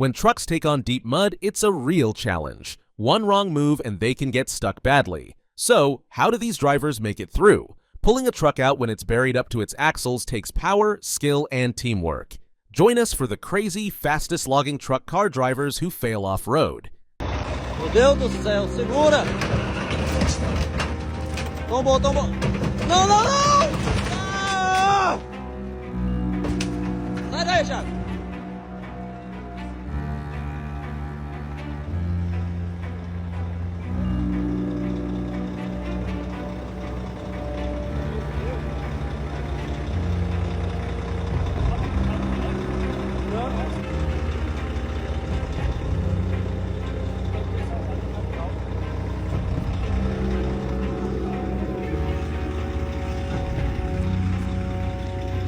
When trucks take on deep mud, it's a real challenge. One wrong move and they can get stuck badly. So, how do these drivers make it through? Pulling a truck out when it's buried up to its axles takes power, skill, and teamwork. Join us for the crazy, fastest logging truck car drivers who fail off-road. Meu Deus do céu, segura! Tombou, tombou! Não, não, não! Ah! Sai daí, Thiago!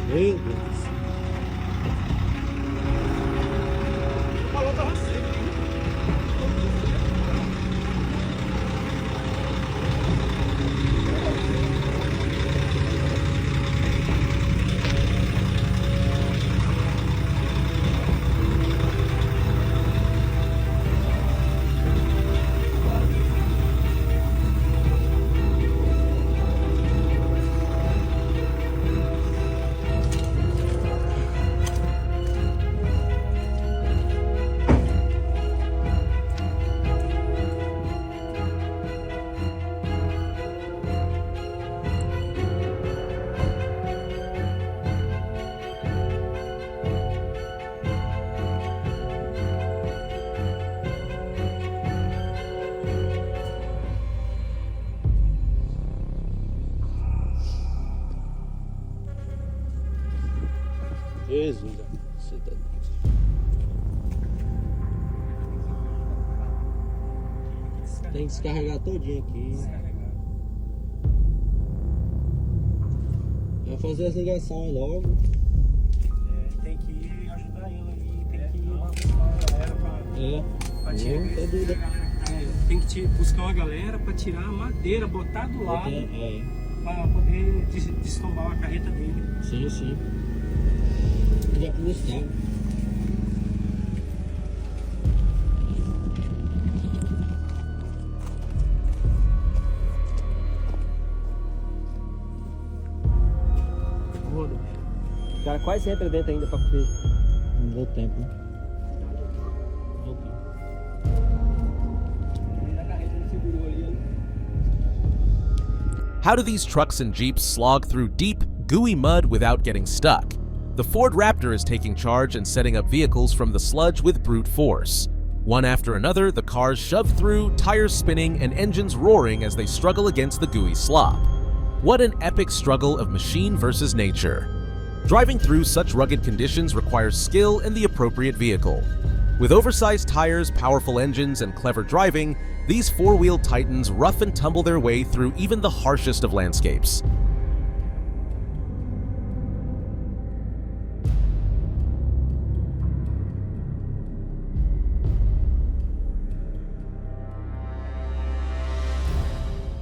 Meu Deus. Jesus, você tá... Tem que descarregar todinho aqui. Vai fazer as ligações logo. Tem que ajudar ele aí, tem que buscar uma galera pra tirar. Tem que buscar uma galera pra tirar a madeira, botar do lado pra poder destombar a carreta dele. Sim, sim. Já começou. O cara quase entra dentro ainda pra ver. Não deu tempo, né? How do these trucks and Jeeps slog through deep, gooey mud without getting stuck? The Ford Raptor is taking charge and setting up vehicles from the sludge with brute force. One after another, the cars shove through, tires spinning, and engines roaring as they struggle against the gooey slop. What an epic struggle of machine versus nature. Driving through such rugged conditions requires skill and the appropriate vehicle. With oversized tires, powerful engines, and clever driving, these four-wheeled titans rough and tumble their way through even the harshest of landscapes.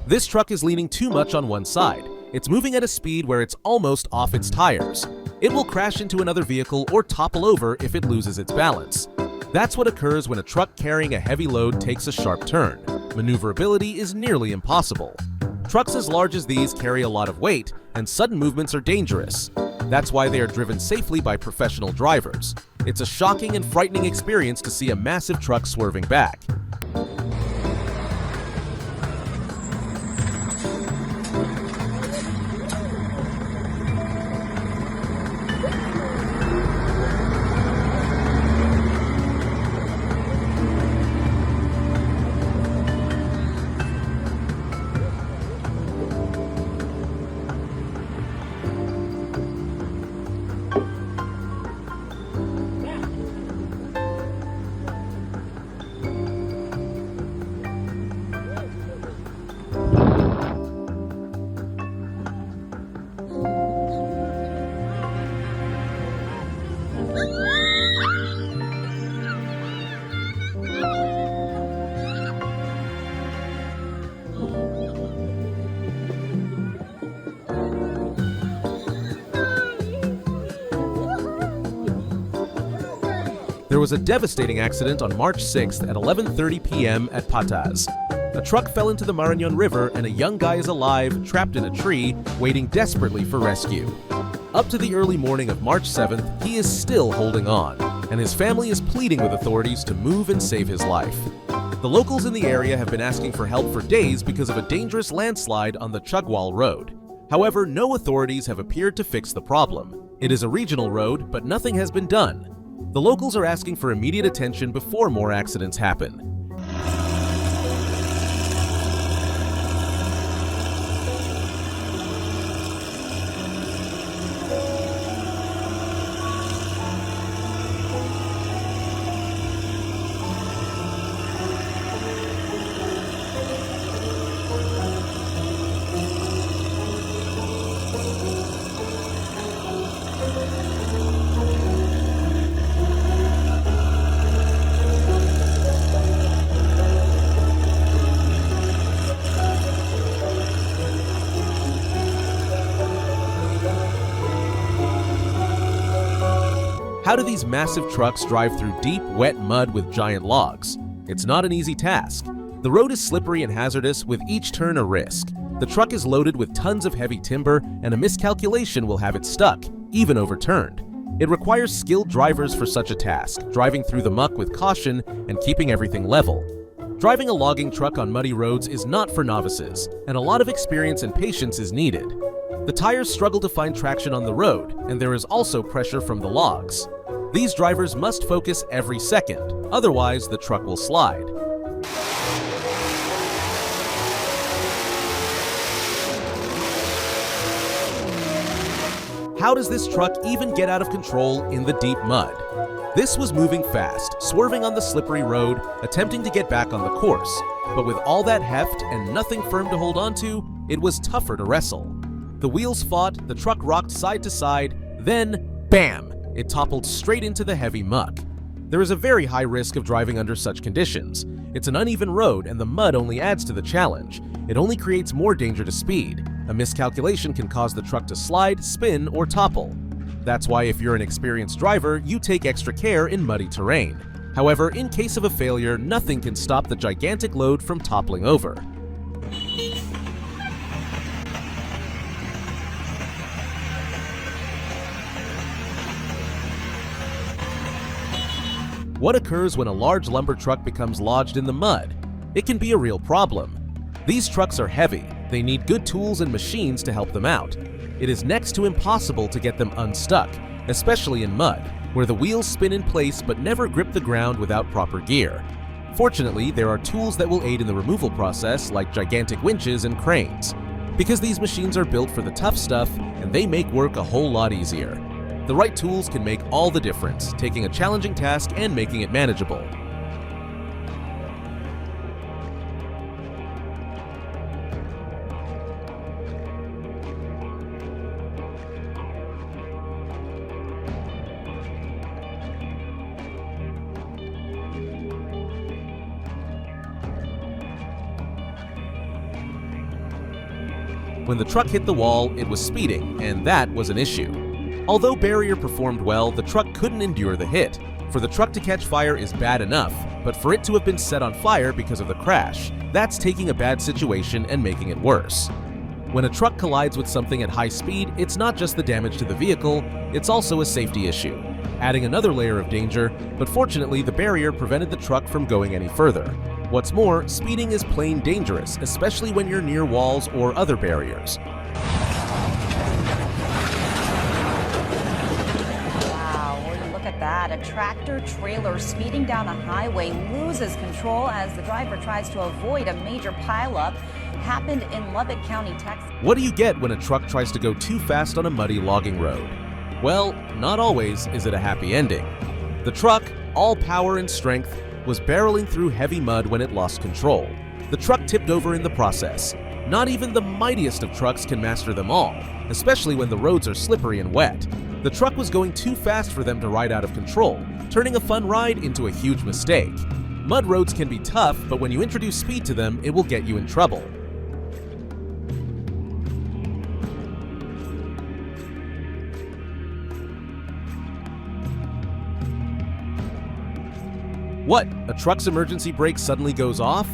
This truck is leaning too much on one side. It's moving at a speed where it's almost off its tires. It will crash into another vehicle or topple over if it loses its balance. That's what occurs when a truck carrying a heavy load takes a sharp turn. Maneuverability is nearly impossible. Trucks as large as these carry a lot of weight, and sudden movements are dangerous. That's why they are driven safely by professional drivers. It's a shocking and frightening experience to see a massive truck swerving back. There was a devastating accident on March 6th at 11:30 p.m. at Pataz. A truck fell into the Marañón River and a young guy is alive, trapped in a tree, waiting desperately for rescue. Up to the early morning of March 7th, he is still holding on, and his family is pleading with authorities to move and save his life. The locals in the area have been asking for help for days because of a dangerous landslide on the Chugwal Road. However, no authorities have appeared to fix the problem. It is a regional road, but nothing has been done. The locals are asking for immediate attention before more accidents happen. How do these massive trucks drive through deep, wet mud with giant logs? It's not an easy task. The road is slippery and hazardous, with each turn a risk. The truck is loaded with tons of heavy timber, and a miscalculation will have it stuck, even overturned. It requires skilled drivers for such a task, driving through the muck with caution and keeping everything level. Driving a logging truck on muddy roads is not for novices, and a lot of experience and patience is needed. The tires struggle to find traction on the road, and there is also pressure from the logs. These drivers must focus every second, otherwise the truck will slide. How does this truck even get out of control in the deep mud? This was moving fast, swerving on the slippery road, attempting to get back on the course. But with all that heft and nothing firm to hold onto, it was tougher to wrestle. The wheels fought, the truck rocked side to side, then, bam! It toppled straight into the heavy muck. There is a very high risk of driving under such conditions. It's an uneven road and the mud only adds to the challenge. It only creates more danger to speed. A miscalculation can cause the truck to slide, spin, or topple. That's why if you're an experienced driver, you take extra care in muddy terrain. However, in case of a failure, nothing can stop the gigantic load from toppling over. What occurs when a large lumber truck becomes lodged in the mud? It can be a real problem. These trucks are heavy. They need good tools and machines to help them out. It is next to impossible to get them unstuck, especially in mud, where the wheels spin in place but never grip the ground without proper gear. Fortunately, there are tools that will aid in the removal process, like gigantic winches and cranes. Because these machines are built for the tough stuff, and they make work a whole lot easier. The right tools can make all the difference, taking a challenging task and making it manageable. When the truck hit the wall, it was speeding, and that was an issue. Although barrier performed well, the truck couldn't endure the hit. For the truck to catch fire is bad enough, but for it to have been set on fire because of the crash, that's taking a bad situation and making it worse. When a truck collides with something at high speed, it's not just the damage to the vehicle, it's also a safety issue, adding another layer of danger, but fortunately the barrier prevented the truck from going any further. What's more, speeding is plain dangerous, especially when you're near walls or other barriers. A tractor trailer speeding down a highway loses control as the driver tries to avoid a major pileup. Happened in Lubbock County, Texas. What do you get when a truck tries to go too fast on a muddy logging road? Well, not always is it a happy ending. The truck, all power and strength, was barreling through heavy mud when it lost control. The truck tipped over in the process. Not even the mightiest of trucks can master them all, especially when the roads are slippery and wet. The truck was going too fast for them to ride out of control, turning a fun ride into a huge mistake. Mud roads can be tough, but when you introduce speed to them, it will get you in trouble. What, a truck's emergency brake suddenly goes off?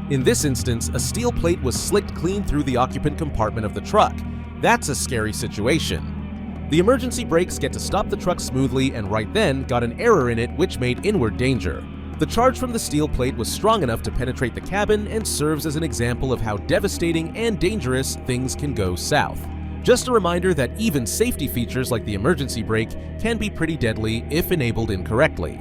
In this instance, a steel plate was slicked clean through the occupant compartment of the truck. That's a scary situation. The emergency brakes get to stop the truck smoothly and right then got an error in it which made inward danger. The charge from the steel plate was strong enough to penetrate the cabin and serves as an example of how devastating and dangerous things can go south. Just a reminder that even safety features like the emergency brake can be pretty deadly if enabled incorrectly.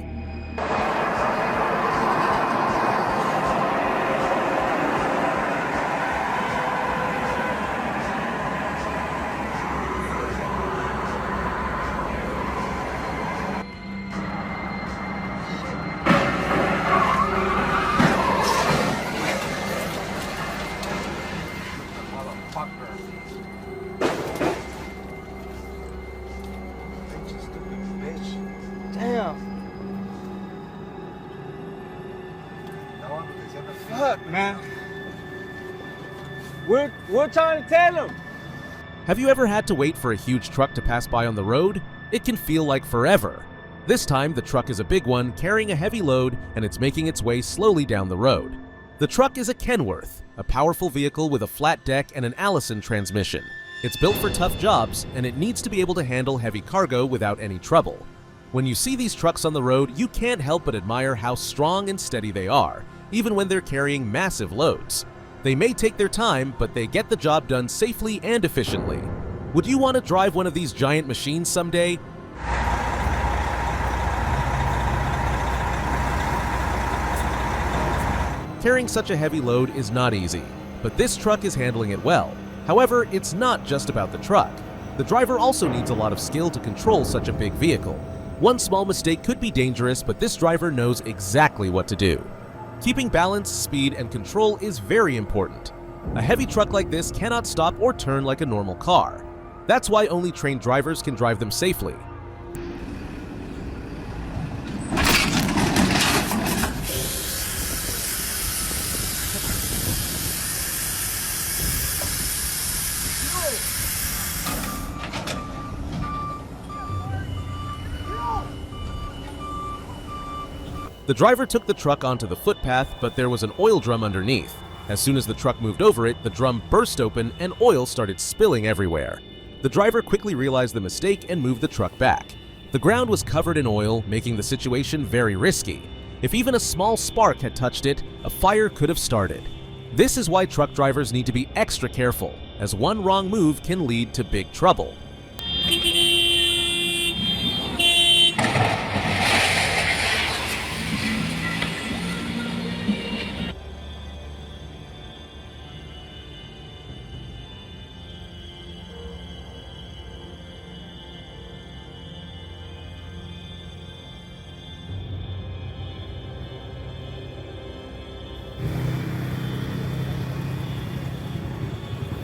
Damn. Fuck, man. We're trying to tell him. Have you ever had to wait for a huge truck to pass by on the road? It can feel like forever. This time, the truck is a big one carrying a heavy load and it's making its way slowly down the road. The truck is a Kenworth, a powerful vehicle with a flat deck and an Allison transmission. It's built for tough jobs and it needs to be able to handle heavy cargo without any trouble. When you see these trucks on the road, you can't help but admire how strong and steady they are, even when they're carrying massive loads. They may take their time, but they get the job done safely and efficiently. Would you want to drive one of these giant machines someday? Carrying such a heavy load is not easy, but this truck is handling it well. However, it's not just about the truck. The driver also needs a lot of skill to control such a big vehicle. One small mistake could be dangerous, but this driver knows exactly what to do. Keeping balance, speed, and control is very important. A heavy truck like this cannot stop or turn like a normal car. That's why only trained drivers can drive them safely. The driver took the truck onto the footpath, but there was an oil drum underneath. As soon as the truck moved over it, the drum burst open and oil started spilling everywhere. The driver quickly realized the mistake and moved the truck back. The ground was covered in oil, making the situation very risky. If even a small spark had touched it, a fire could have started. This is why truck drivers need to be extra careful, as one wrong move can lead to big trouble.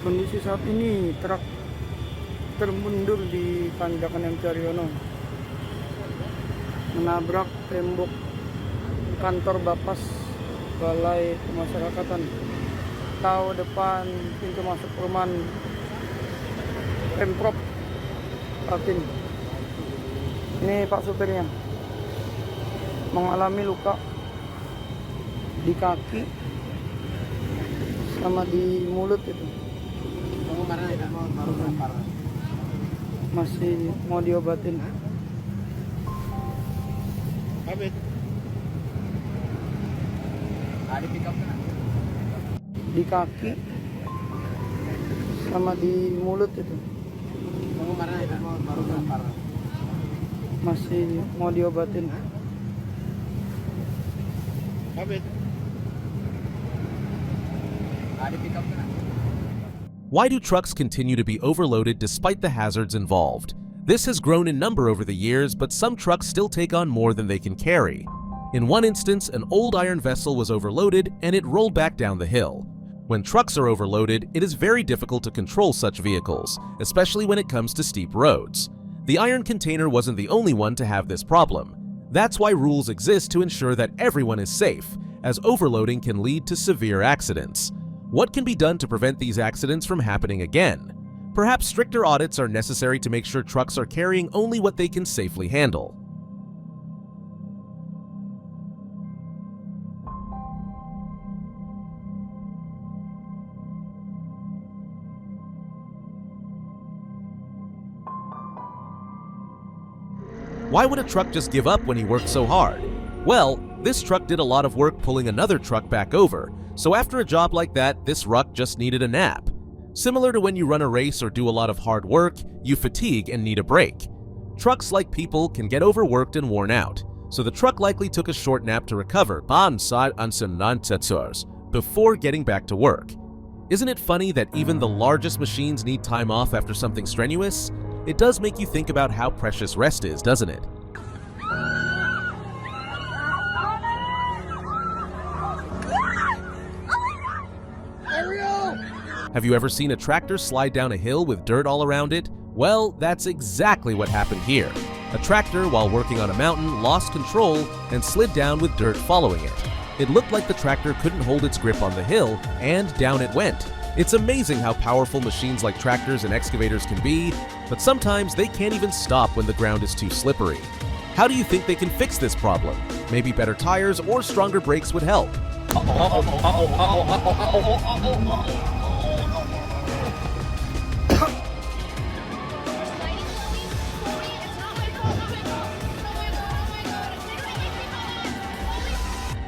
Kondisi saat ini truk termundur di tanjakan MC Haryono, menabrak tembok kantor Bapas Balai Pemasyarakatan atau depan pintu masuk perumahan Pemprov Kaltim. Ini Pak supirnya mengalami luka di kaki sama di mulut itu. Masih mau diobatin. Di kaki sama di mulut itu. Masih mau diobatin. Why do trucks continue to be overloaded despite the hazards involved? This has grown in number over the years, but some trucks still take on more than they can carry. In one instance, an old iron vessel was overloaded and it rolled back down the hill. When trucks are overloaded, it is very difficult to control such vehicles, especially when it comes to steep roads. The iron container wasn't the only one to have this problem. That's why rules exist to ensure that everyone is safe, as overloading can lead to severe accidents. What can be done to prevent these accidents from happening again? Perhaps stricter audits are necessary to make sure trucks are carrying only what they can safely handle. Why would a truck just give up when he worked so hard? Well, this truck did a lot of work pulling another truck back over, so after a job like that, this ruck just needed a nap. Similar to when you run a race or do a lot of hard work, you fatigue and need a break. Trucks, like people, can get overworked and worn out, so the truck likely took a short nap to recover before getting back to work. Isn't it funny that even the largest machines need time off after something strenuous? It does make you think about how precious rest is, doesn't it? Have you ever seen a tractor slide down a hill with dirt all around it? Well, that's exactly what happened here. A tractor, while working on a mountain, lost control and slid down with dirt following it. It looked like the tractor couldn't hold its grip on the hill, and down it went. It's amazing how powerful machines like tractors and excavators can be, but sometimes they can't even stop when the ground is too slippery. How do you think they can fix this problem? Maybe better tires or stronger brakes would help.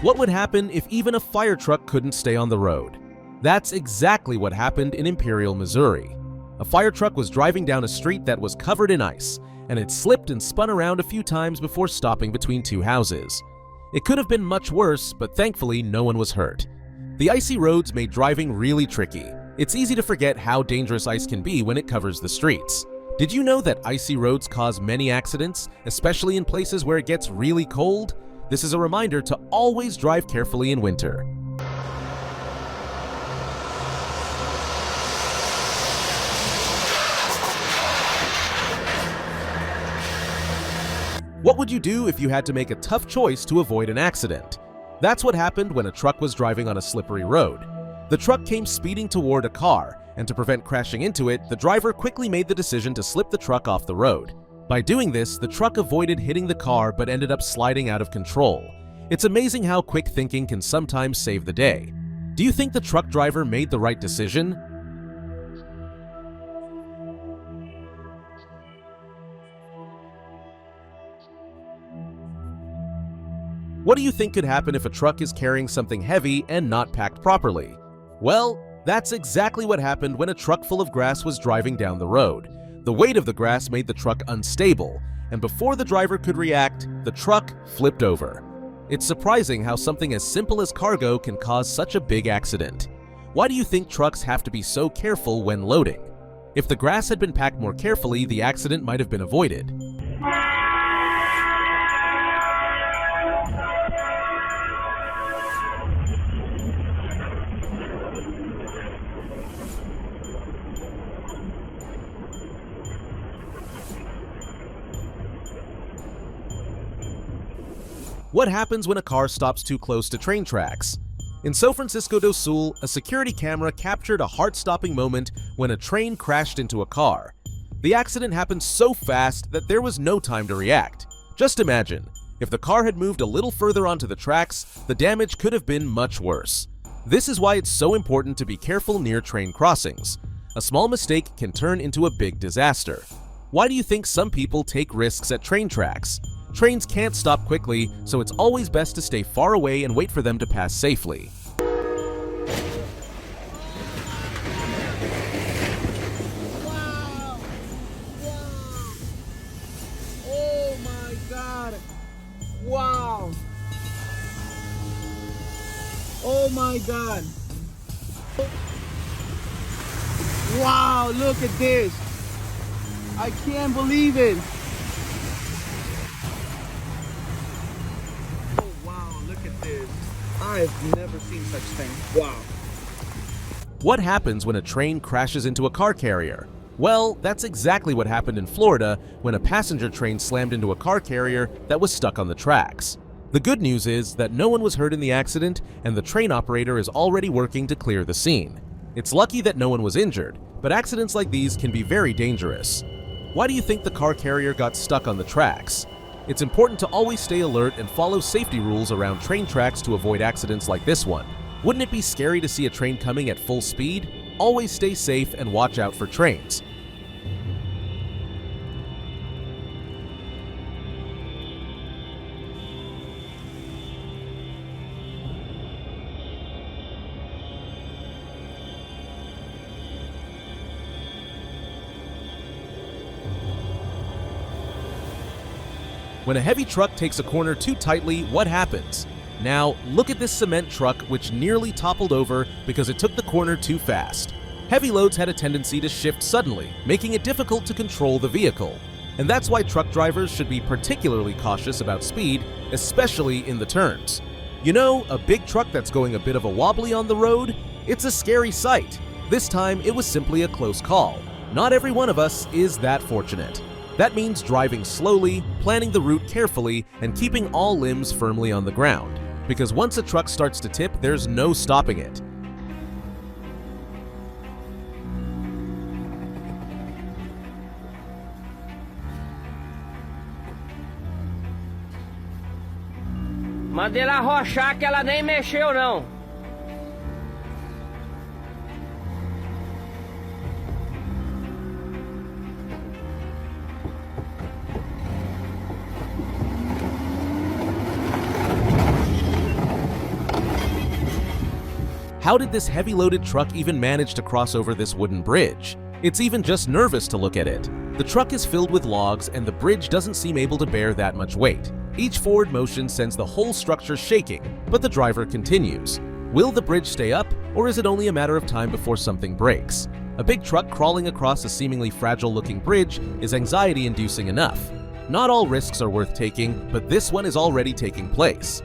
What would happen if even a fire truck couldn't stay on the road? That's exactly what happened in Imperial, Missouri. A fire truck was driving down a street that was covered in ice, and it slipped and spun around a few times before stopping between two houses. It could have been much worse, but thankfully no one was hurt. The icy roads made driving really tricky. It's easy to forget how dangerous ice can be when it covers the streets. Did you know that icy roads cause many accidents, especially in places where it gets really cold? This is a reminder to always drive carefully in winter. What would you do if you had to make a tough choice to avoid an accident? That's what happened when a truck was driving on a slippery road. The truck came speeding toward a car, and to prevent crashing into it, the driver quickly made the decision to slip the truck off the road. By doing this, the truck avoided hitting the car but ended up sliding out of control. It's amazing how quick thinking can sometimes save the day. Do you think the truck driver made the right decision? What do you think could happen if a truck is carrying something heavy and not packed properly? Well, that's exactly what happened when a truck full of grass was driving down the road. The weight of the grass made the truck unstable, and before the driver could react, the truck flipped over. It's surprising how something as simple as cargo can cause such a big accident. Why do you think trucks have to be so careful when loading? If the grass had been packed more carefully, the accident might have been avoided. What happens when a car stops too close to train tracks? In São Francisco do Sul, a security camera captured a heart-stopping moment when a train crashed into a car. The accident happened so fast that there was no time to react. Just imagine, if the car had moved a little further onto the tracks, the damage could have been much worse. This is why it's so important to be careful near train crossings. A small mistake can turn into a big disaster. Why do you think some people take risks at train tracks? Trains can't stop quickly, so it's always best to stay far away and wait for them to pass safely. Wow! Oh my God! Wow! Oh my God! Wow! Look at this! I can't believe it! I've never seen such thing. Wow. What happens when a train crashes into a car carrier? Well, that's exactly what happened in Florida when a passenger train slammed into a car carrier that was stuck on the tracks. The good news is that no one was hurt in the accident, and the train operator is already working to clear the scene. It's lucky that no one was injured, but accidents like these can be very dangerous. Why do you think the car carrier got stuck on the tracks? It's important to always stay alert and follow safety rules around train tracks to avoid accidents like this one. Wouldn't it be scary to see a train coming at full speed? Always stay safe and watch out for trains. When a heavy truck takes a corner too tightly, what happens? Now, look at this cement truck which nearly toppled over because it took the corner too fast. Heavy loads had a tendency to shift suddenly, making it difficult to control the vehicle. And that's why truck drivers should be particularly cautious about speed, especially in the turns. You know, a big truck that's going a bit of a wobbly on the road? It's a scary sight. This time, it was simply a close call. Not every one of us is that fortunate. That means driving slowly, planning the route carefully, and keeping all limbs firmly on the ground. Because once a truck starts to tip, there's no stopping it. Manda ela arrochar que ela nem mexeu não. How did this heavy-loaded truck even manage to cross over this wooden bridge? It's even just nervous to look at it. The truck is filled with logs and the bridge doesn't seem able to bear that much weight. Each forward motion sends the whole structure shaking, but the driver continues. Will the bridge stay up, or is it only a matter of time before something breaks? A big truck crawling across a seemingly fragile-looking bridge is anxiety-inducing enough. Not all risks are worth taking, but this one is already taking place.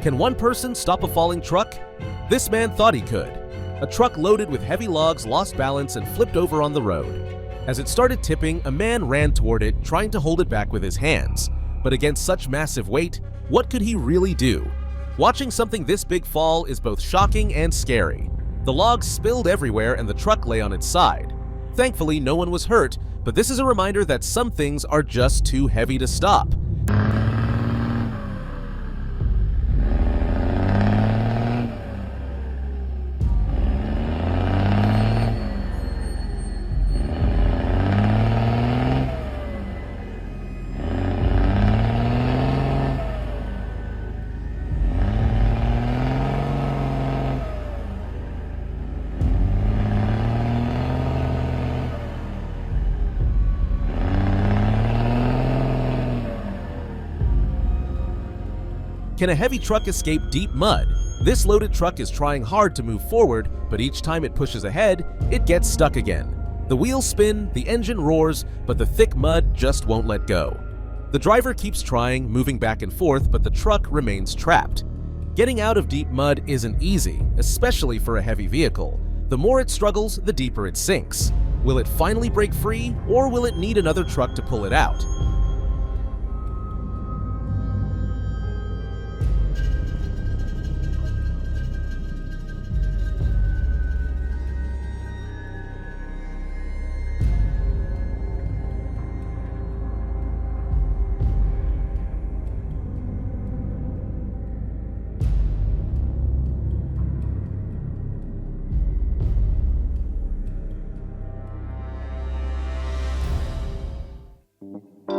Can one person stop a falling truck? This man thought he could. A truck loaded with heavy logs lost balance and flipped over on the road. As it started tipping, a man ran toward it, trying to hold it back with his hands. But against such massive weight, what could he really do? Watching something this big fall is both shocking and scary. The logs spilled everywhere and the truck lay on its side. Thankfully, no one was hurt, but this is a reminder that some things are just too heavy to stop. Can a heavy truck escape deep mud? This loaded truck is trying hard to move forward, but each time it pushes ahead, it gets stuck again. The wheels spin, the engine roars, but the thick mud just won't let go. The driver keeps trying, moving back and forth, but the truck remains trapped. Getting out of deep mud isn't easy, especially for a heavy vehicle. The more it struggles, the deeper it sinks. Will it finally break free, or will it need another truck to pull it out?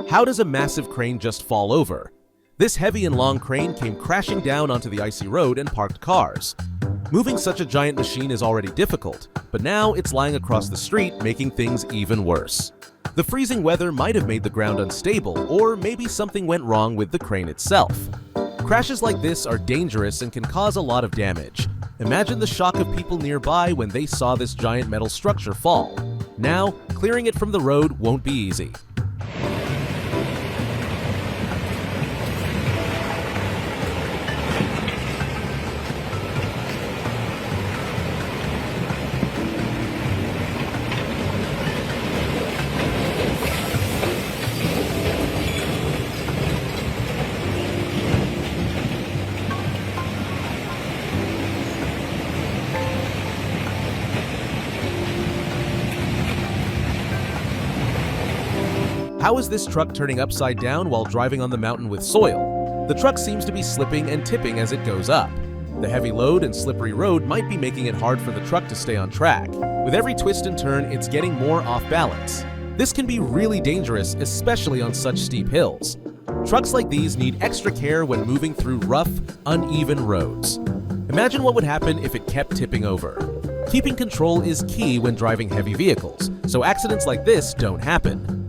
How does a massive crane just fall over? This heavy and long crane came crashing down onto the icy road and parked cars. Moving such a giant machine is already difficult, but now it's lying across the street, making things even worse. The freezing weather might have made the ground unstable, or maybe something went wrong with the crane itself. Crashes like this are dangerous and can cause a lot of damage. Imagine the shock of people nearby when they saw this giant metal structure fall. Now, clearing it from the road won't be easy. How is this truck turning upside down while driving on the mountain with soil? The truck seems to be slipping and tipping as it goes up. The heavy load and slippery road might be making it hard for the truck to stay on track. With every twist and turn, it's getting more off balance. This can be really dangerous, especially on such steep hills. Trucks like these need extra care when moving through rough, uneven roads. Imagine what would happen if it kept tipping over. Keeping control is key when driving heavy vehicles, so accidents like this don't happen.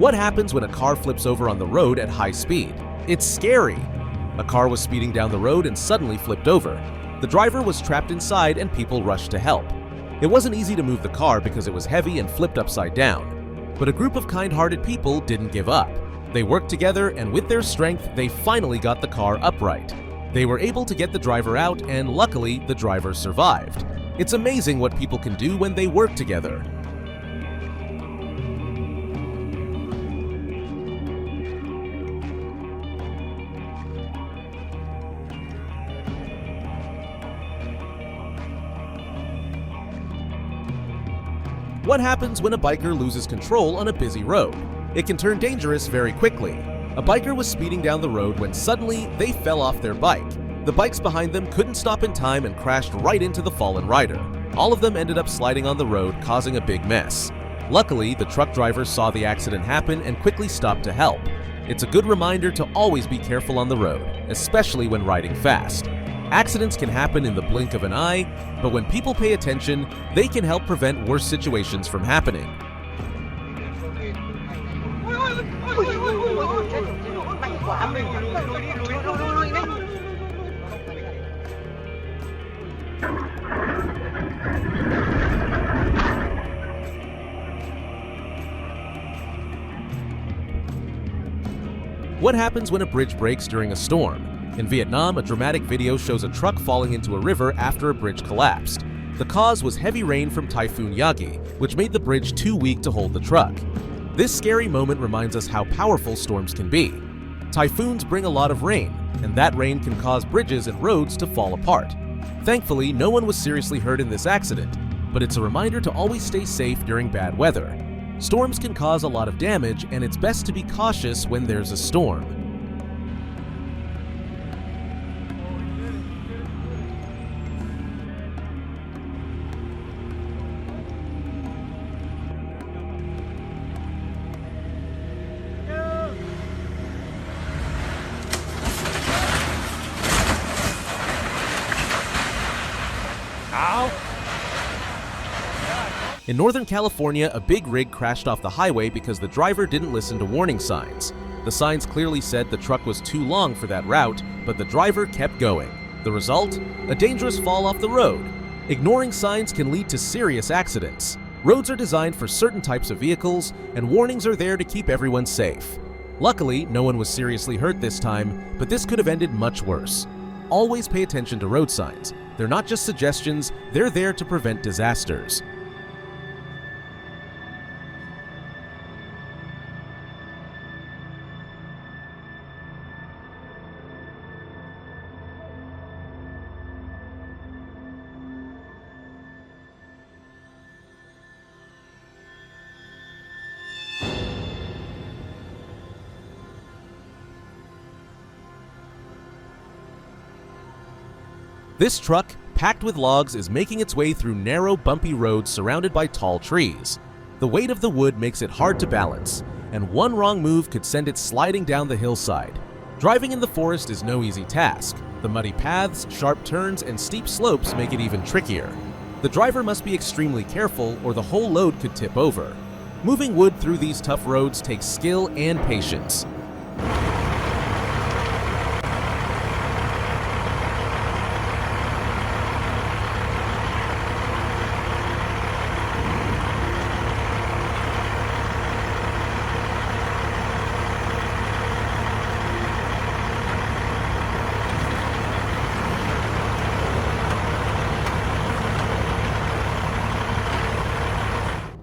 What happens when a car flips over on the road at high speed? It's scary. A car was speeding down the road and suddenly flipped over. The driver was trapped inside and people rushed to help. It wasn't easy to move the car because it was heavy and flipped upside down. But a group of kind-hearted people didn't give up. They worked together, and with their strength, they finally got the car upright. They were able to get the driver out, and luckily, the driver survived. It's amazing what people can do when they work together. What happens when a biker loses control on a busy road? It can turn dangerous very quickly. A biker was speeding down the road when suddenly they fell off their bike. The bikes behind them couldn't stop in time and crashed right into the fallen rider. All of them ended up sliding on the road, causing a big mess. Luckily, the truck driver saw the accident happen and quickly stopped to help. It's a good reminder to always be careful on the road, especially when riding fast. Accidents can happen in the blink of an eye, but when people pay attention, they can help prevent worse situations from happening. What happens when a bridge breaks during a storm? In Vietnam, a dramatic video shows a truck falling into a river after a bridge collapsed. The cause was heavy rain from Typhoon Yagi, which made the bridge too weak to hold the truck. This scary moment reminds us how powerful storms can be. Typhoons bring a lot of rain, and that rain can cause bridges and roads to fall apart. Thankfully, no one was seriously hurt in this accident, but it's a reminder to always stay safe during bad weather. Storms can cause a lot of damage, and it's best to be cautious when there's a storm. In Northern California, a big rig crashed off the highway because the driver didn't listen to warning signs. The signs clearly said the truck was too long for that route, but the driver kept going. The result? A dangerous fall off the road. Ignoring signs can lead to serious accidents. Roads are designed for certain types of vehicles, and warnings are there to keep everyone safe. Luckily, no one was seriously hurt this time, but this could have ended much worse. Always pay attention to road signs. They're not just suggestions, they're there to prevent disasters. This truck, packed with logs, is making its way through narrow, bumpy roads surrounded by tall trees. The weight of the wood makes it hard to balance, and one wrong move could send it sliding down the hillside. Driving in the forest is no easy task. The muddy paths, sharp turns, and steep slopes make it even trickier. The driver must be extremely careful, or the whole load could tip over. Moving wood through these tough roads takes skill and patience.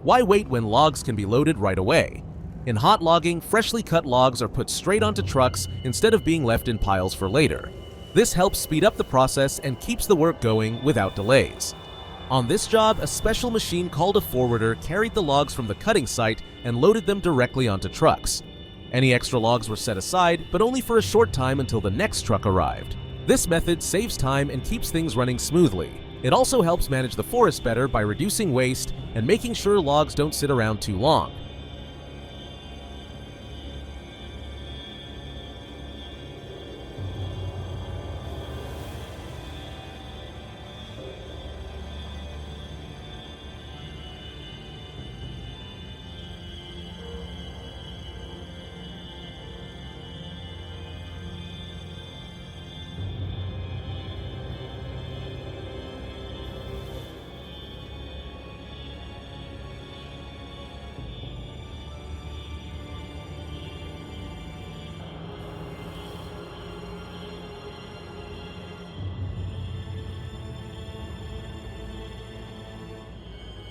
Why wait when logs can be loaded right away? In hot logging, freshly cut logs are put straight onto trucks instead of being left in piles for later. This helps speed up the process and keeps the work going without delays. On this job, a special machine called a forwarder carried the logs from the cutting site and loaded them directly onto trucks. Any extra logs were set aside, but only for a short time until the next truck arrived. This method saves time and keeps things running smoothly. It also helps manage the forest better by reducing waste and making sure logs don't sit around too long.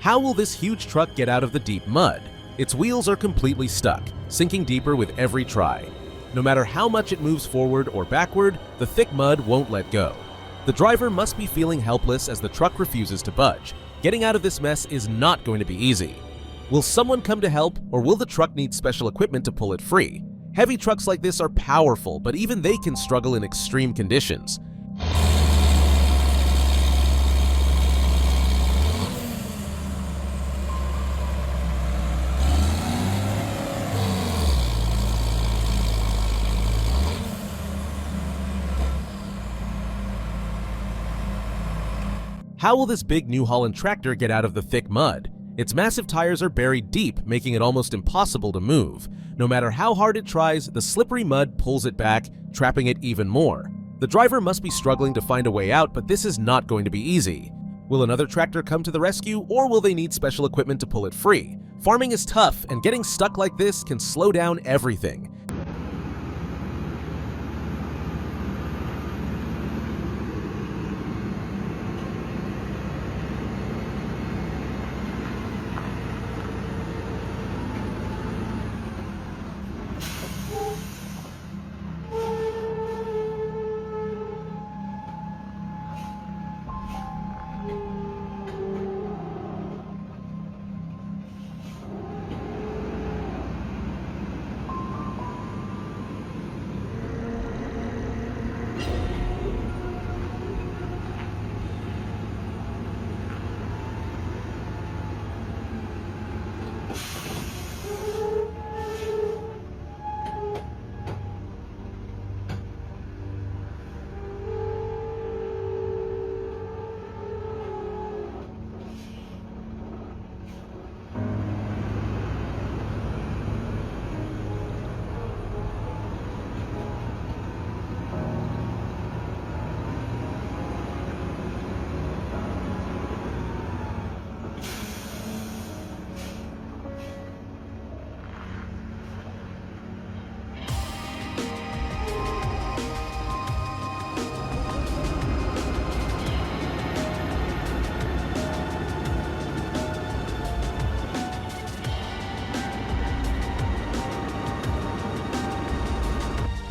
How will this huge truck get out of the deep mud? Its wheels are completely stuck, sinking deeper with every try. No matter how much it moves forward or backward, the thick mud won't let go. The driver must be feeling helpless as the truck refuses to budge. Getting out of this mess is not going to be easy. Will someone come to help, or will the truck need special equipment to pull it free? Heavy trucks like this are powerful, but even they can struggle in extreme conditions. How will this big New Holland tractor get out of the thick mud? Its massive tires are buried deep, making it almost impossible to move. No matter how hard it tries, the slippery mud pulls it back, trapping it even more. The driver must be struggling to find a way out, but this is not going to be easy. Will another tractor come to the rescue, or will they need special equipment to pull it free? Farming is tough, and getting stuck like this can slow down everything.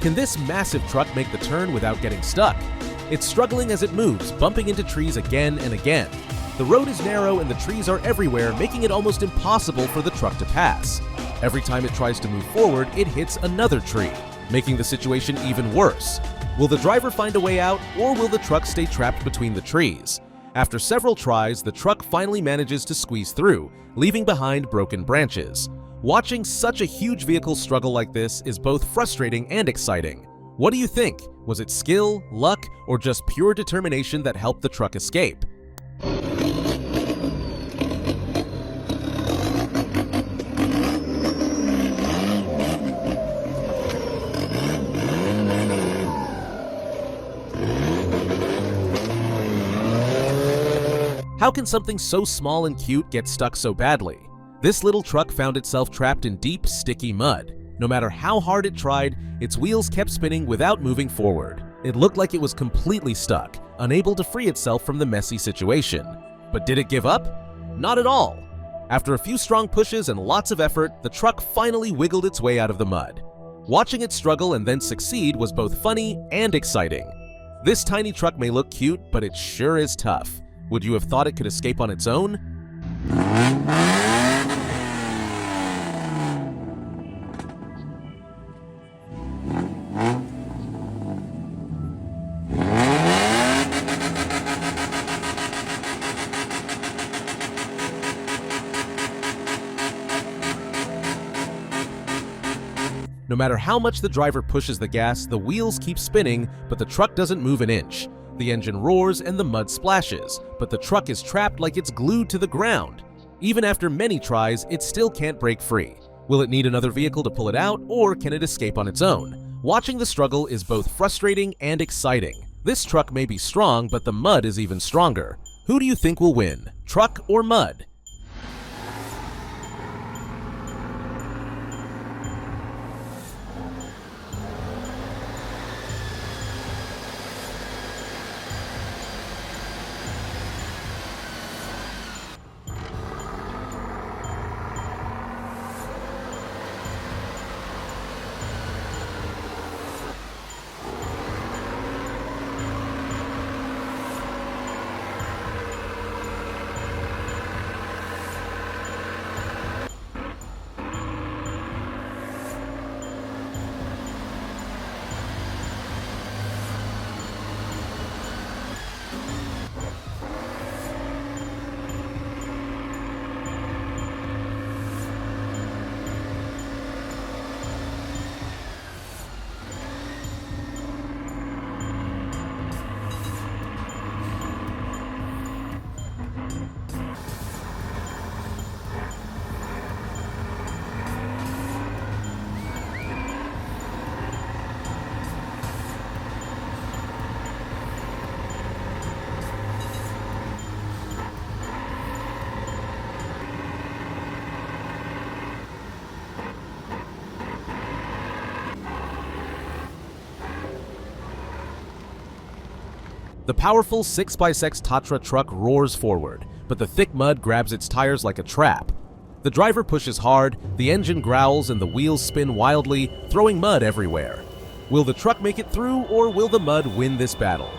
Can this massive truck make the turn without getting stuck? It's struggling as it moves, bumping into trees again and again. The road is narrow and the trees are everywhere, making it almost impossible for the truck to pass. Every time it tries to move forward, it hits another tree, making the situation even worse. Will the driver find a way out, or will the truck stay trapped between the trees? After several tries, the truck finally manages to squeeze through, leaving behind broken branches. Watching such a huge vehicle struggle like this is both frustrating and exciting. What do you think? Was it skill, luck, or just pure determination that helped the truck escape? How can something so small and cute get stuck so badly? This little truck found itself trapped in deep, sticky mud. No matter how hard it tried, its wheels kept spinning without moving forward. It looked like it was completely stuck, unable to free itself from the messy situation. But did it give up? Not at all. After a few strong pushes and lots of effort, the truck finally wiggled its way out of the mud. Watching it struggle and then succeed was both funny and exciting. This tiny truck may look cute, but it sure is tough. Would you have thought it could escape on its own? No matter how much the driver pushes the gas, the wheels keep spinning, but the truck doesn't move an inch. The engine roars and the mud splashes, but the truck is trapped like it's glued to the ground. Even after many tries, it still can't break free. Will it need another vehicle to pull it out, or can it escape on its own? Watching the struggle is both frustrating and exciting. This truck may be strong, but the mud is even stronger. Who do you think will win, truck or mud? The powerful 6x6 Tatra truck roars forward, but the thick mud grabs its tires like a trap. The driver pushes hard, the engine growls, and the wheels spin wildly, throwing mud everywhere. Will the truck make it through, or will the mud win this battle?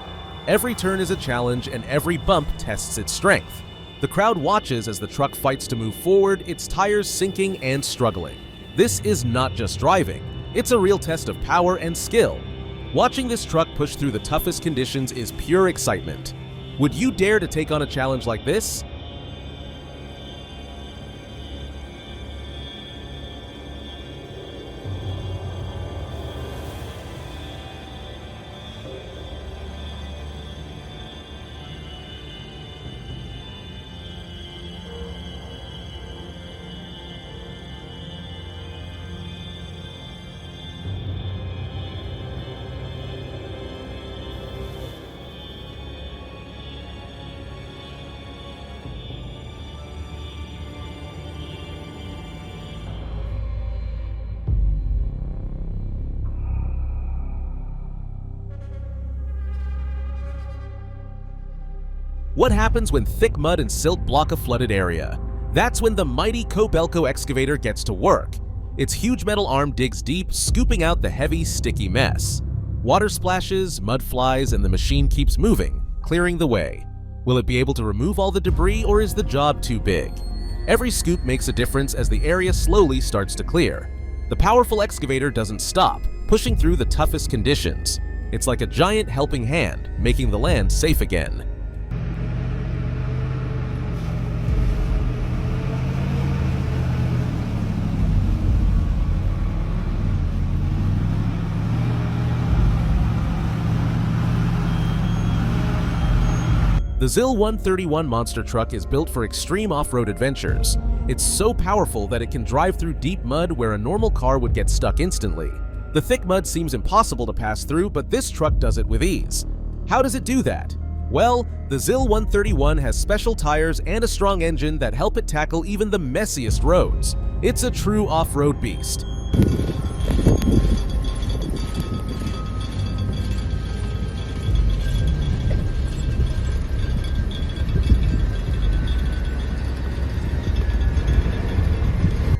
Every turn is a challenge, and every bump tests its strength. The crowd watches as the truck fights to move forward, its tires sinking and struggling. This is not just driving, it's a real test of power and skill. Watching this truck push through the toughest conditions is pure excitement. Would you dare to take on a challenge like this? What happens when thick mud and silt block a flooded area? That's when the mighty Kobelco excavator gets to work. Its huge metal arm digs deep, scooping out the heavy, sticky mess. Water splashes, mud flies, and the machine keeps moving, clearing the way. Will it be able to remove all the debris, or is the job too big? Every scoop makes a difference as the area slowly starts to clear. The powerful excavator doesn't stop, pushing through the toughest conditions. It's like a giant helping hand, making the land safe again. The ZIL 131 monster truck is built for extreme off-road adventures. It's so powerful that it can drive through deep mud where a normal car would get stuck instantly. The thick mud seems impossible to pass through, but this truck does it with ease. How does it do that? Well, the ZIL 131 has special tires and a strong engine that help it tackle even the messiest roads. It's a true off-road beast.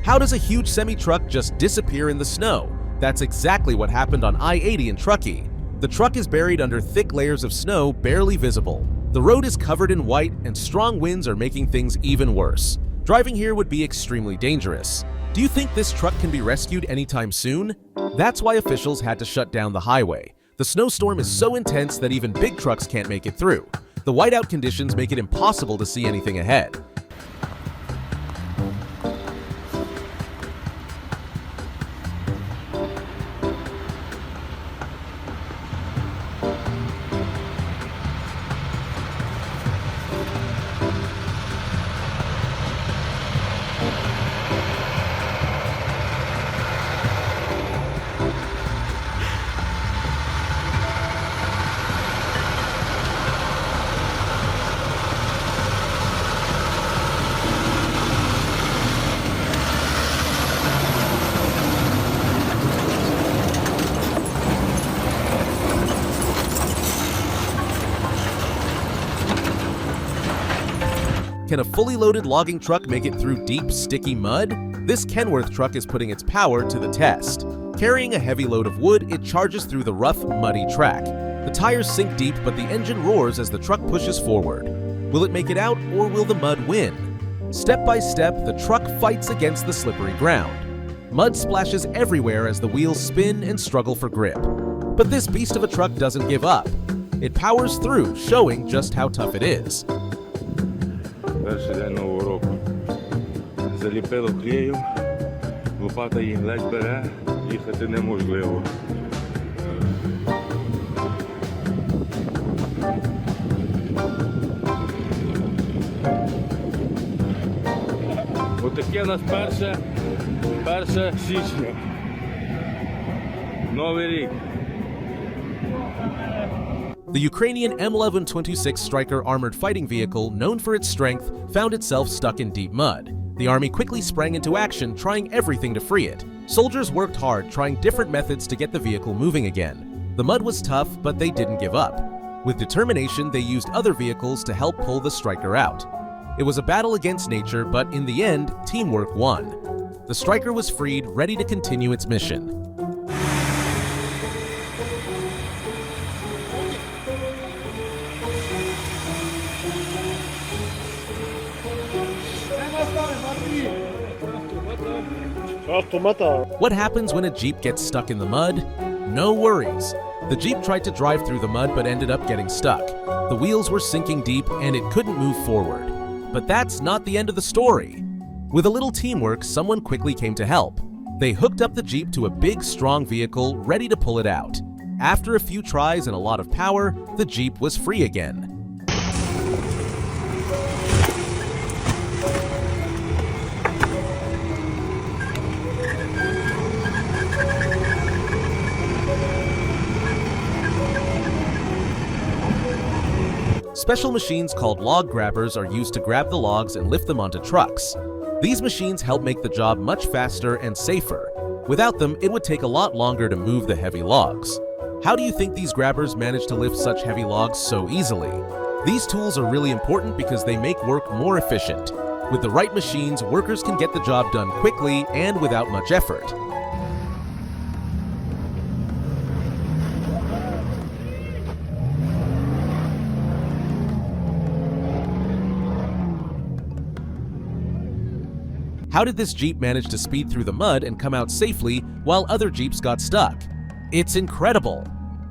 How does a huge semi-truck just disappear in the snow? That's exactly what happened on I-80 in Truckee. The truck is buried under thick layers of snow, barely visible. The road is covered in white, and strong winds are making things even worse. Driving here would be extremely dangerous. Do you think this truck can be rescued anytime soon? That's why officials had to shut down the highway. The snowstorm is so intense that even big trucks can't make it through. The whiteout conditions make it impossible to see anything ahead. Can a fully loaded logging truck make it through deep, sticky mud? This Kenworth truck is putting its power to the test. Carrying a heavy load of wood, it charges through the rough, muddy track. The tires sink deep, but the engine roars as the truck pushes forward. Will it make it out, or will the mud win? Step by step, the truck fights against the slippery ground. Mud splashes everywhere as the wheels spin and struggle for grip. But this beast of a truck doesn't give up. It powers through, showing just how tough it is. Перший день Нового року. Заліпило клеєм, лопата їх ледь бере, їхати неможливо. Отаке у нас 1 січня. Новий рік. The Ukrainian M1126 Stryker armored fighting vehicle, known for its strength, found itself stuck in deep mud. The army quickly sprang into action, trying everything to free it. Soldiers worked hard, trying different methods to get the vehicle moving again. The mud was tough, but they didn't give up. With determination, they used other vehicles to help pull the Stryker out. It was a battle against nature, but in the end, teamwork won. The Stryker was freed, ready to continue its mission. What happens when a Jeep gets stuck in the mud? No worries. The Jeep tried to drive through the mud but ended up getting stuck. The wheels were sinking deep and it couldn't move forward. But that's not the end of the story. With a little teamwork, someone quickly came to help. They hooked up the Jeep to a big, strong vehicle ready to pull it out. After a few tries and a lot of power, the Jeep was free again. Special machines called log grabbers are used to grab the logs and lift them onto trucks. These machines help make the job much faster and safer. Without them, it would take a lot longer to move the heavy logs. How do you think these grabbers manage to lift such heavy logs so easily? These tools are really important because they make work more efficient. With the right machines, workers can get the job done quickly and without much effort. How did this Jeep manage to speed through the mud and come out safely while other Jeeps got stuck? It's incredible!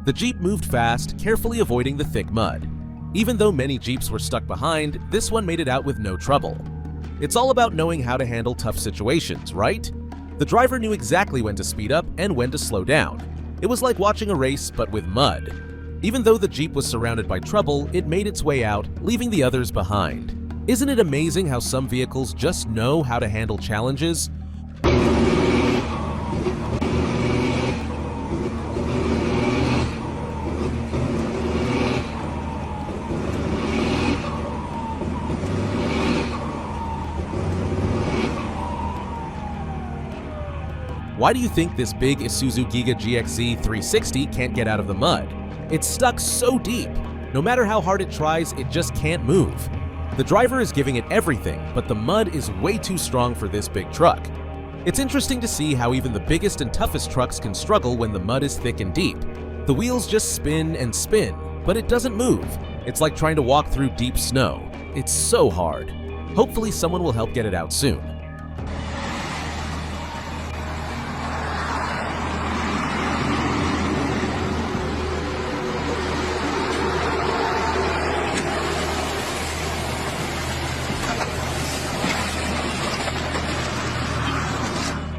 The Jeep moved fast, carefully avoiding the thick mud. Even though many Jeeps were stuck behind, this one made it out with no trouble. It's all about knowing how to handle tough situations, right? The driver knew exactly when to speed up and when to slow down. It was like watching a race, but with mud. Even though the Jeep was surrounded by trouble, it made its way out, leaving the others behind. Isn't it amazing how some vehicles just know how to handle challenges? Why do you think this big Isuzu Giga GXZ 360 can't get out of the mud? It's stuck so deep. No matter how hard it tries, it just can't move. The driver is giving it everything, but the mud is way too strong for this big truck. It's interesting to see how even the biggest and toughest trucks can struggle when the mud is thick and deep. The wheels just spin and spin, but it doesn't move. It's like trying to walk through deep snow. It's so hard. Hopefully someone will help get it out soon.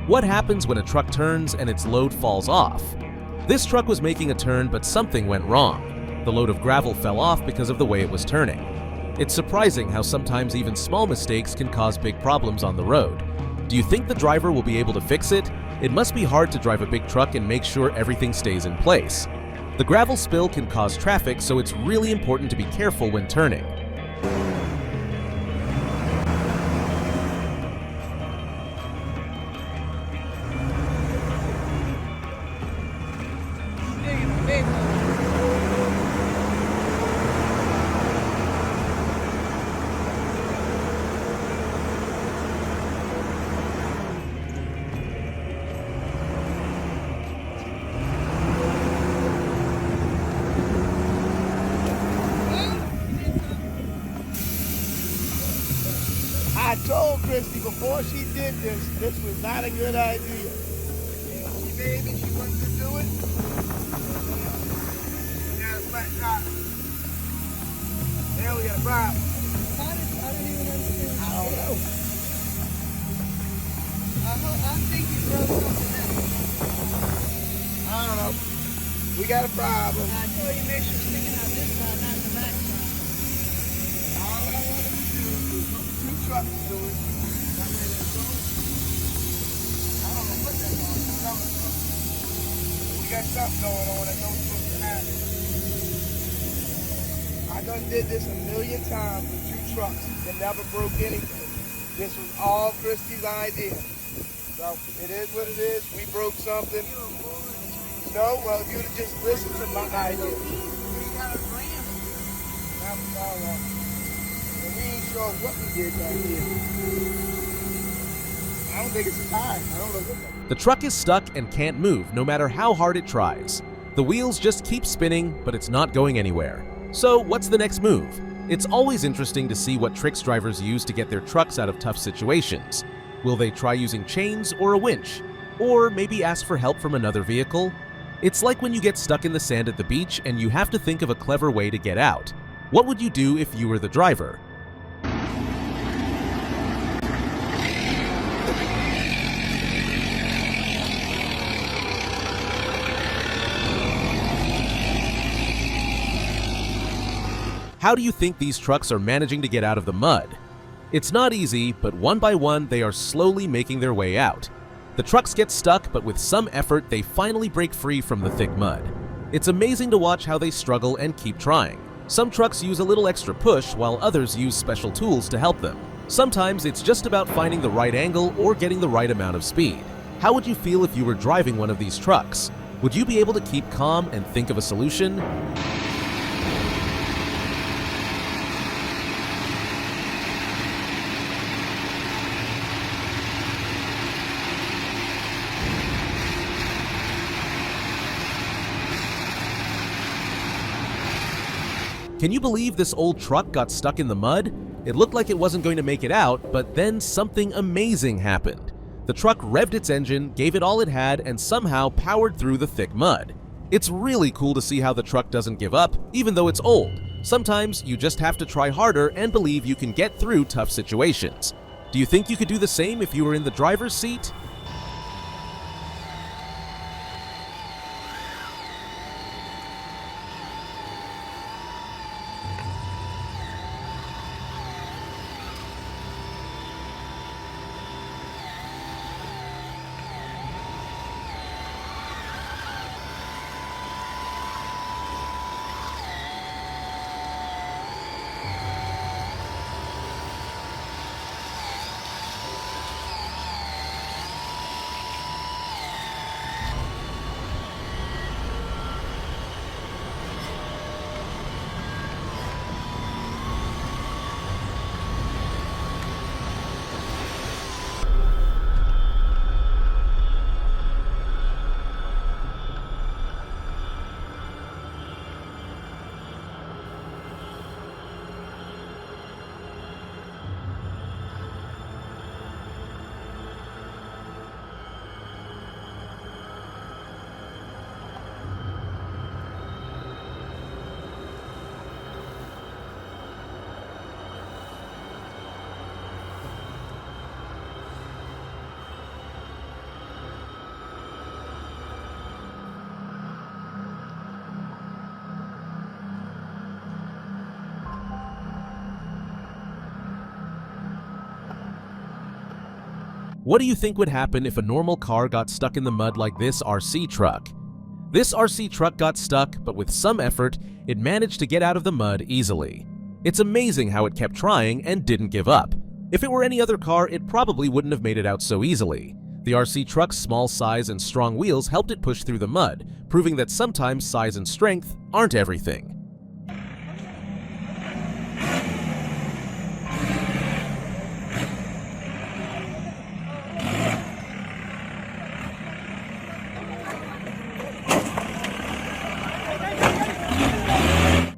What happens when a truck turns and its load falls off? This truck was making a turn, but something went wrong. The load of gravel fell off because of the way it was turning. It's surprising how sometimes even small mistakes can cause big problems on the road. Do you think the driver will be able to fix it? It must be hard to drive a big truck and make sure everything stays in place. The gravel spill can cause traffic, so it's really important to be careful when turning. I told Christy before she did this was not a good idea. She made me, she wanted to do it. We got a flat tire. Now we got a problem. I didn't even understand. I don't know. I think you broke something else. I don't know. We got a problem. I told you make sure it's sticking out this side, not the back side. All I wanted to do was put two trucks to it. That way they're going. I don't know what that noise is coming from. We got something going on that don't supposed to happen. I done did this a million times with two trucks that never broke anything. This was all Christy's idea. So it is what it is. We broke something. No, well, if you would have just listened to my idea. That was all right. And we ain't sure what we did back here. I don't think it's a tire. I don't know what. The truck is stuck and can't move no matter how hard it tries. The wheels just keep spinning, but it's not going anywhere. So what's the next move? It's always interesting to see what tricks drivers use to get their trucks out of tough situations. Will they try using chains or a winch? Or maybe ask for help from another vehicle? It's like when you get stuck in the sand at the beach and you have to think of a clever way to get out. What would you do if you were the driver? How do you think these trucks are managing to get out of the mud? It's not easy, but one by one they are slowly making their way out. The trucks get stuck, but with some effort they finally break free from the thick mud. It's amazing to watch how they struggle and keep trying. Some trucks use a little extra push while others use special tools to help them. Sometimes it's just about finding the right angle or getting the right amount of speed. How would you feel if you were driving one of these trucks? Would you be able to keep calm and think of a solution? Can you believe this old truck got stuck in the mud? It looked like it wasn't going to make it out, but then something amazing happened. The truck revved its engine, gave it all it had, and somehow powered through the thick mud. It's really cool to see how the truck doesn't give up, even though it's old. Sometimes you just have to try harder and believe you can get through tough situations. Do you think you could do the same if you were in the driver's seat? What do you think would happen if a normal car got stuck in the mud like this RC truck? This RC truck got stuck, but with some effort, it managed to get out of the mud easily. It's amazing how it kept trying and didn't give up. If it were any other car, it probably wouldn't have made it out so easily. The RC truck's small size and strong wheels helped it push through the mud, proving that sometimes size and strength aren't everything.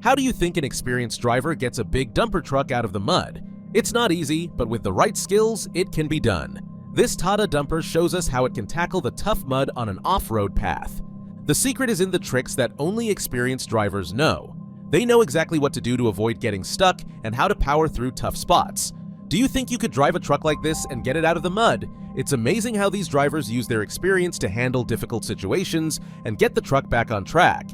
How do you think an experienced driver gets a big dumper truck out of the mud? It's not easy, but with the right skills, it can be done. This Tata dumper shows us how it can tackle the tough mud on an off-road path. The secret is in the tricks that only experienced drivers know. They know exactly what to do to avoid getting stuck and how to power through tough spots. Do you think you could drive a truck like this and get it out of the mud? It's amazing how these drivers use their experience to handle difficult situations and get the truck back on track.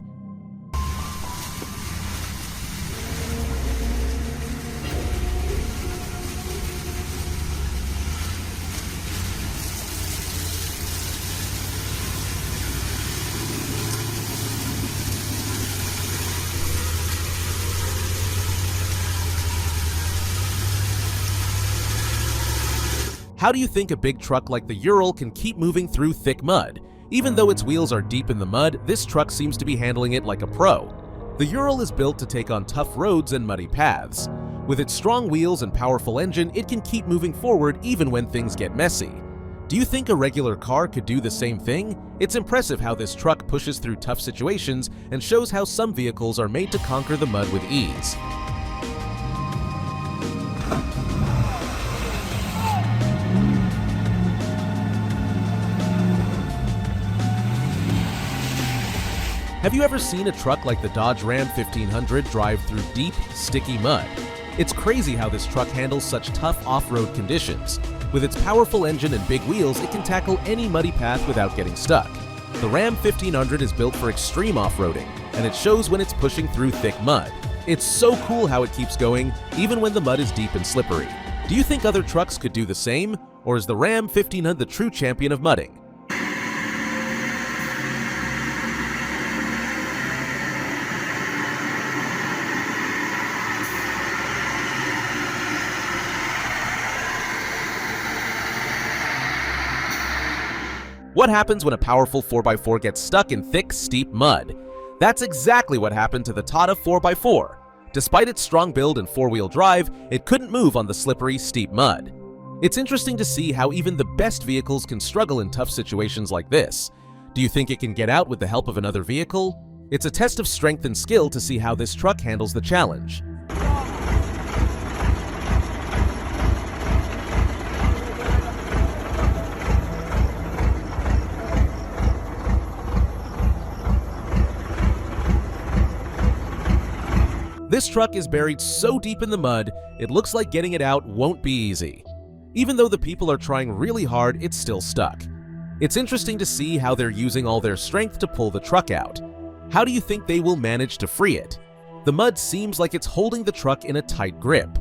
How do you think a big truck like the Ural can keep moving through thick mud? Even though its wheels are deep in the mud, this truck seems to be handling it like a pro. The Ural is built to take on tough roads and muddy paths. With its strong wheels and powerful engine, it can keep moving forward even when things get messy. Do you think a regular car could do the same thing? It's impressive how this truck pushes through tough situations and shows how some vehicles are made to conquer the mud with ease. Have you ever seen a truck like the Dodge Ram 1500 drive through deep, sticky mud? It's crazy how this truck handles such tough off-road conditions. With its powerful engine and big wheels, it can tackle any muddy path without getting stuck. The Ram 1500 is built for extreme off-roading, and it shows when it's pushing through thick mud. It's so cool how it keeps going, even when the mud is deep and slippery. Do you think other trucks could do the same? Or is the Ram 1500 the true champion of mudding? What happens when a powerful 4x4 gets stuck in thick, steep mud? That's exactly what happened to the Tata 4x4. Despite its strong build and four-wheel drive, it couldn't move on the slippery, steep mud. It's interesting to see how even the best vehicles can struggle in tough situations like this. Do you think it can get out with the help of another vehicle? It's a test of strength and skill to see how this truck handles the challenge. This truck is buried so deep in the mud, it looks like getting it out won't be easy. Even though the people are trying really hard, it's still stuck. It's interesting to see how they're using all their strength to pull the truck out. How do you think they will manage to free it? The mud seems like it's holding the truck in a tight grip.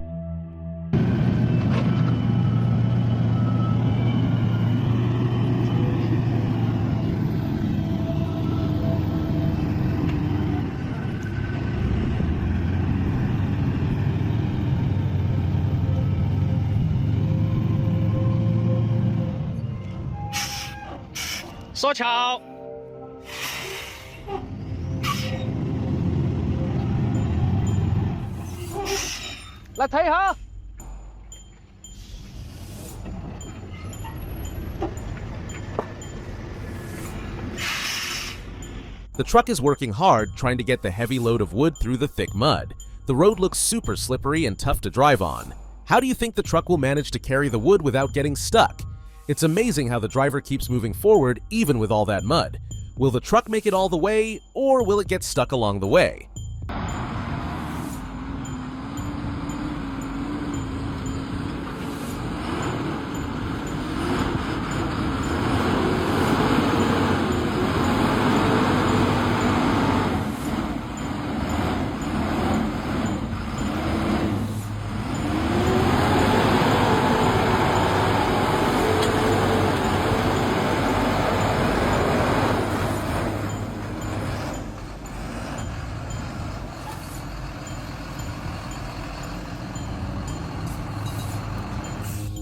The truck is working hard trying to get the heavy load of wood through the thick mud. The road looks super slippery and tough to drive on. How do you think the truck will manage to carry the wood without getting stuck? It's amazing how the driver keeps moving forward even with all that mud. Will the truck make it all the way, or will it get stuck along the way?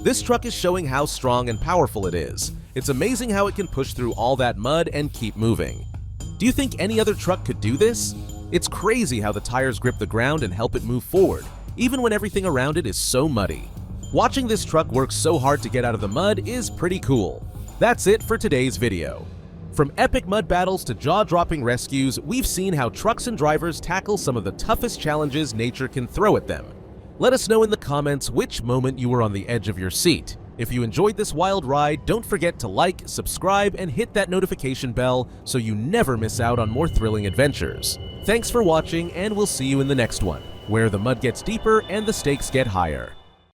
This truck is showing how strong and powerful it is. It's amazing how it can push through all that mud and keep moving. Do you think any other truck could do this? It's crazy how the tires grip the ground and help it move forward, even when everything around it is so muddy. Watching this truck work so hard to get out of the mud is pretty cool. That's it for today's video. From epic mud battles to jaw-dropping rescues, we've seen how trucks and drivers tackle some of the toughest challenges nature can throw at them. Let us know in the comments which moment you were on the edge of your seat. If you enjoyed this wild ride, don't forget to like, subscribe, and hit that notification bell so you never miss out on more thrilling adventures. Thanks for watching, and we'll see you in the next one, where the mud gets deeper and the stakes get higher.